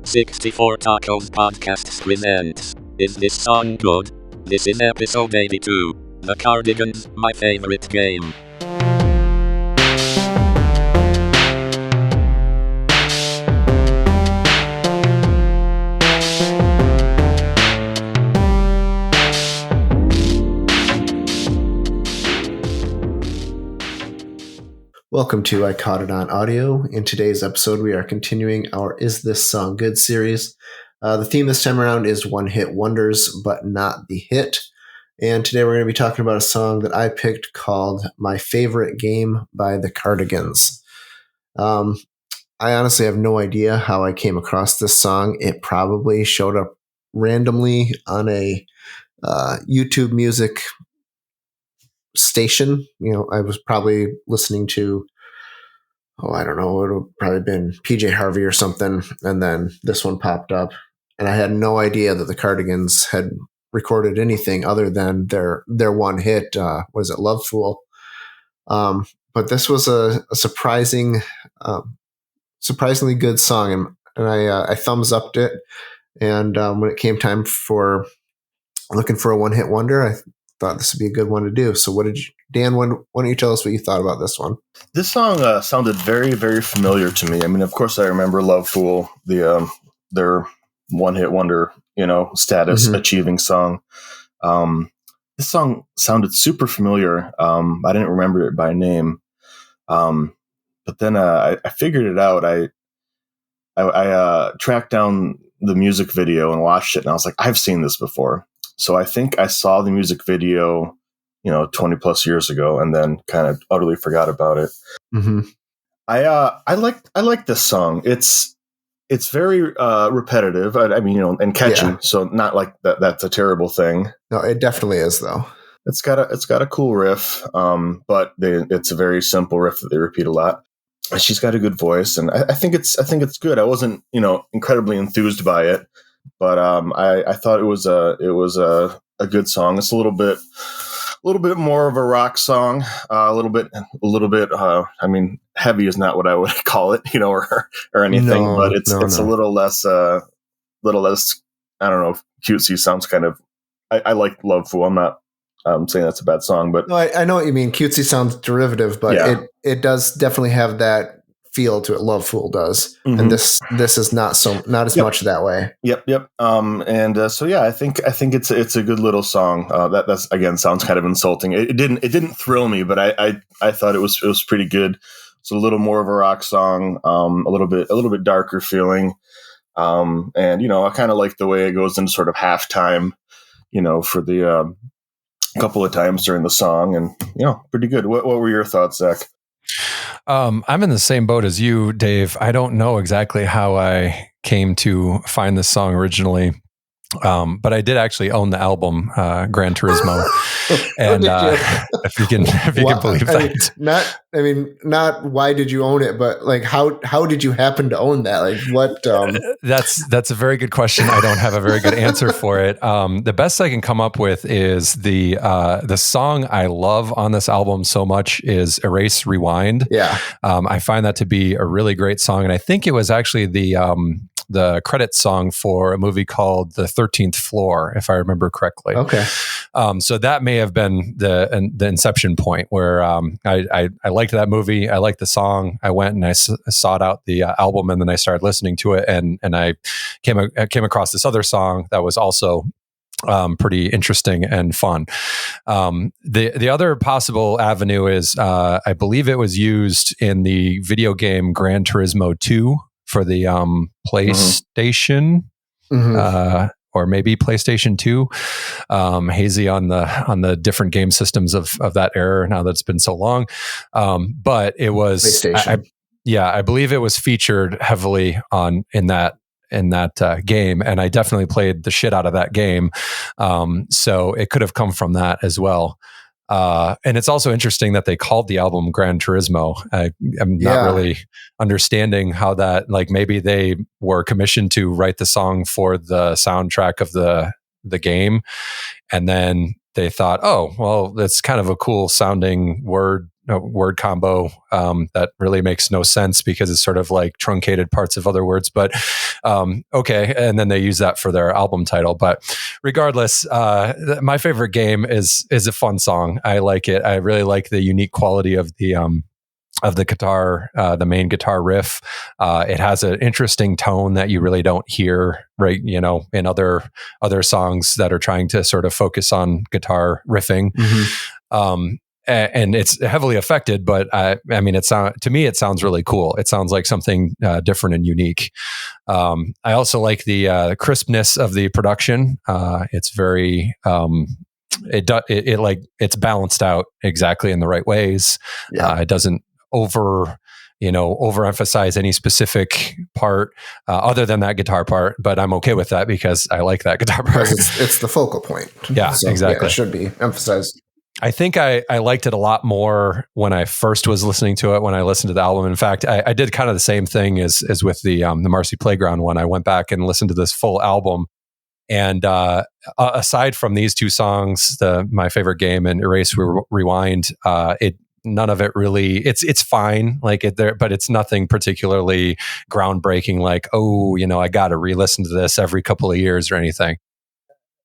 64 Tacos Podcasts presents Is This Song Good? This is episode 82. The Cardigans, my favorite game. Welcome to I Caught It On Audio. In today's episode, we are continuing our Is This Song Good series. The theme this time around is one-hit wonders, but not the hit. And today we're going to be talking about a song that I picked called My Favorite Game by the Cardigans. I honestly have no idea how I came across this song. It probably showed up randomly on a YouTube music station. You know, I was probably listening to, I don't know, it would have probably been PJ Harvey or something, and then this one popped up, and I had no idea that the Cardigans had recorded anything other than their one hit, was it Lovefool? But this was a surprisingly good song, and I thumbs upped it, and when it came time for looking for a one-hit wonder, I thought this would be a good one to do. So Dan, why don't you tell us what you thought about this one? This song sounded very, very familiar to me. I mean, of course, I remember Lovefool, their one-hit wonder, status achieving song. This song sounded super familiar. I didn't remember it by name. But then I figured it out. I tracked down the music video and watched it, and I was like, I've seen this before. So I think I saw the music video, 20 plus years ago, and then kind of utterly forgot about it. Mm-hmm. I like this song. It's very repetitive. I mean, and catchy. Yeah. So not like that's a terrible thing. No, it definitely is though. It's got a cool riff, but it's a very simple riff that they repeat a lot. She's got a good voice, and I think it's good. I wasn't incredibly enthused by it, but I thought it was a good song. It's a little bit more of a rock song, a little bit. I mean, heavy is not what I would call it, or anything, but it's a little less. I don't know. Cutesy sounds kind of. I like Lovefool. I'm not saying that's a bad song, but no, I know what you mean. Cutesy sounds derivative, but yeah. It does definitely have that feel to it. Lovefool does, and this is not as much that way. Yep. So yeah, I think it's a good little song. That's again sounds kind of insulting. It didn't thrill me, but I thought it was pretty good. It's a little more of a rock song, a little bit darker feeling, and I kind of like the way it goes into sort of halftime, for the couple of times during the song, and pretty good. What were your thoughts, Zach? I'm in the same boat as you, Dave. I don't know exactly how I came to find this song originally, but I did actually own the album Gran Turismo, and if you can believe that. Not why did you own it, but like how did you happen to own that? Like what? That's a very good question. I don't have a very good answer for it. The best I can come up with is the song I love on this album so much is Erase Rewind. Yeah, I find that to be a really great song, and I think it was actually the credit song for a movie called The 13th Floor, if I remember correctly. Okay. So that may have been the inception point where I liked that movie. I liked the song. I went and I sought out the album, and then I started listening to it, and I came across this other song that was also pretty interesting and fun. The other possible avenue is I believe it was used in the video game Gran Turismo 2 for the PlayStation. Or maybe PlayStation 2, hazy on the different game systems of that era now that it's been so long. But it was, PlayStation. I believe it was featured heavily in that game, and I definitely played the shit out of that game. So it could have come from that as well. And it's also interesting that they called the album Gran Turismo. I'm not really understanding how that, like, maybe they were commissioned to write the song for the soundtrack of the game, and then they thought, oh, well, that's kind of a cool sounding word word combo that really makes no sense because it's sort of like truncated parts of other words. But okay, and then they use that for their album title. But regardless, my favorite game is a fun song. I like it. I really like the unique quality of the guitar, the main guitar riff. It has an interesting tone that you really don't hear, right? You know, in other songs that are trying to sort of focus on guitar riffing. And it's heavily affected, but I mean, to me, it sounds really cool. It sounds like something different and unique. I also like the crispness of the production. It's very, it's balanced out exactly in the right ways. Yeah. It doesn't overemphasize any specific part other than that guitar part, but I'm okay with that because I like that guitar part. It's the focal point. Yeah, so, exactly. Yeah, it should be emphasized. I think I liked it a lot more when I first was listening to it, when I listened to the album. In fact, I did kind of the same thing as with the Marcy Playground one. I went back and listened to this full album. And aside from these two songs, My Favorite Game and Erase Rewind, none of it really, it's fine, like it there, but it's nothing particularly groundbreaking, like, I got to re-listen to this every couple of years or anything.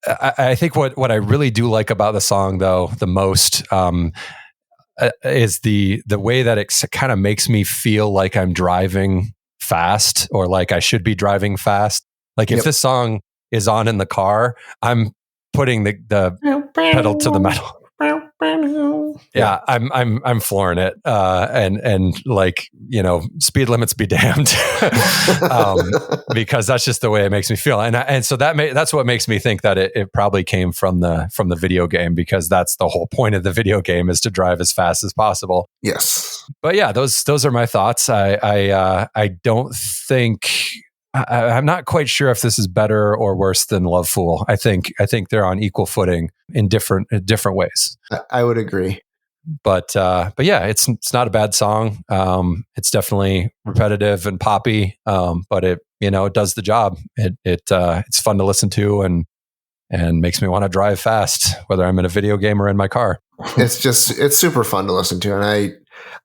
I think what I really do like about the song, though, the most is the way that it kind of makes me feel like I'm driving fast, or like I should be driving fast. Like if this song is on in the car, I'm putting the pedal to the metal. Yeah, I'm flooring it, and like, speed limits be damned, because that's just the way it makes me feel, and so that's what makes me think that it probably came from the video game, because that's the whole point of the video game, is to drive as fast as possible. Yes, but yeah, those are my thoughts. I don't think. I'm not quite sure if this is better or worse than Lovefool. I think they're on equal footing in different ways. I would agree. But yeah, it's not a bad song. It's definitely repetitive and poppy, but it does the job. It's fun to listen to and makes me want to drive fast, whether I'm in a video game or in my car. It's super fun to listen to, and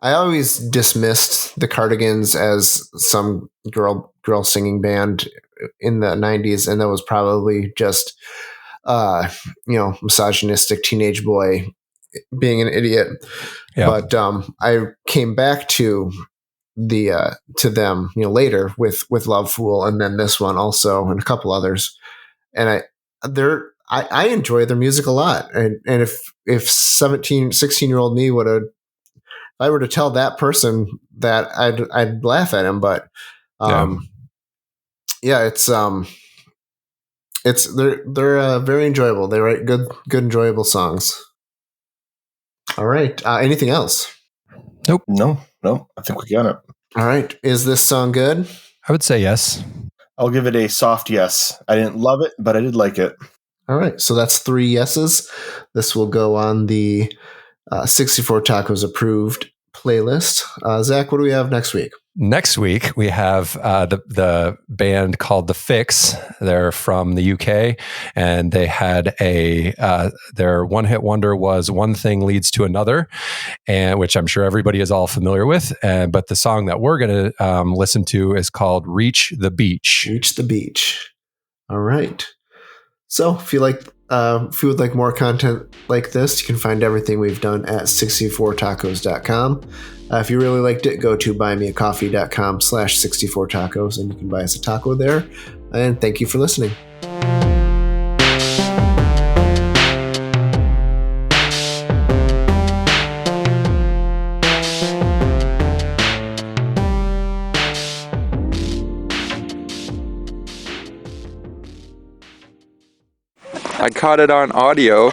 I always dismissed the Cardigans as some girl singing band in the 90s, and that was probably just misogynistic teenage boy being an idiot. Yeah. But I came back to them later with Lovefool, and then this one also, and a couple others, and I enjoy their music a lot, and if 16-year-old me would have, if I were to tell that person that, I'd laugh at him. But it's they're very enjoyable. They write good enjoyable songs. All right. Anything else? Nope. No. I think we got it. All right. Is this song good? I would say yes. I'll give it a soft yes. I didn't love it, but I did like it. All right. So that's 3 yeses. This will go on the 64 Tacos approved playlist. Zach, what do we have next week? Next week, we have the band called The Fix. They're from the UK, and they had their one-hit wonder was One Thing Leads to Another, and which I'm sure everybody is all familiar with. But the song that we're going to listen to is called Reach the Beach. Reach the Beach. All right. So if you would like more content like this, you can find everything we've done at 64tacos.com. If you really liked it, go to buymeacoffee.com/64tacos, and you can buy us a taco there. And thank you for listening. I caught it on audio.